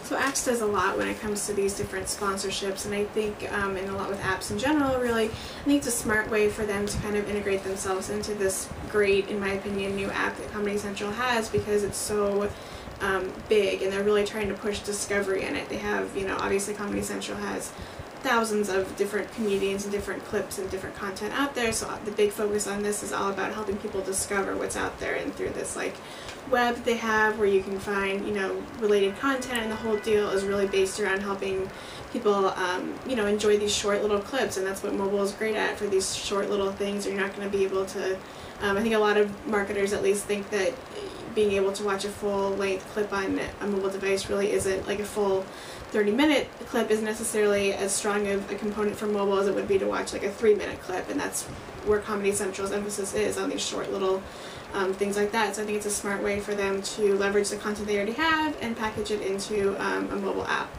So Axe does a lot when it comes to these different sponsorships, and I think, and a lot with apps in general, really, I think it's a smart way for them to kind of integrate themselves into this great, in my opinion, new app that Comedy Central has, because it's so big, and they're really trying to push discovery in it. They have, you know, obviously Comedy Central has thousands of different comedians and different clips and different content out there, so the big focus on this is all about helping people discover what's out there, and through this like web they have where you can find, you know, related content, and the whole deal is really based around helping people you know, enjoy these short little clips, and that's what mobile is great at, for these short little things. You're not going to be able to I think a lot of marketers at least think that being able to watch a full-length clip on a mobile device really isn't, like a full 30-minute clip isn't necessarily as strong of a component for mobile as it would be to watch like a 3-minute clip, and that's where Comedy Central's emphasis is, on these short little things like that. So I think it's a smart way for them to leverage the content they already have and package it into a mobile app.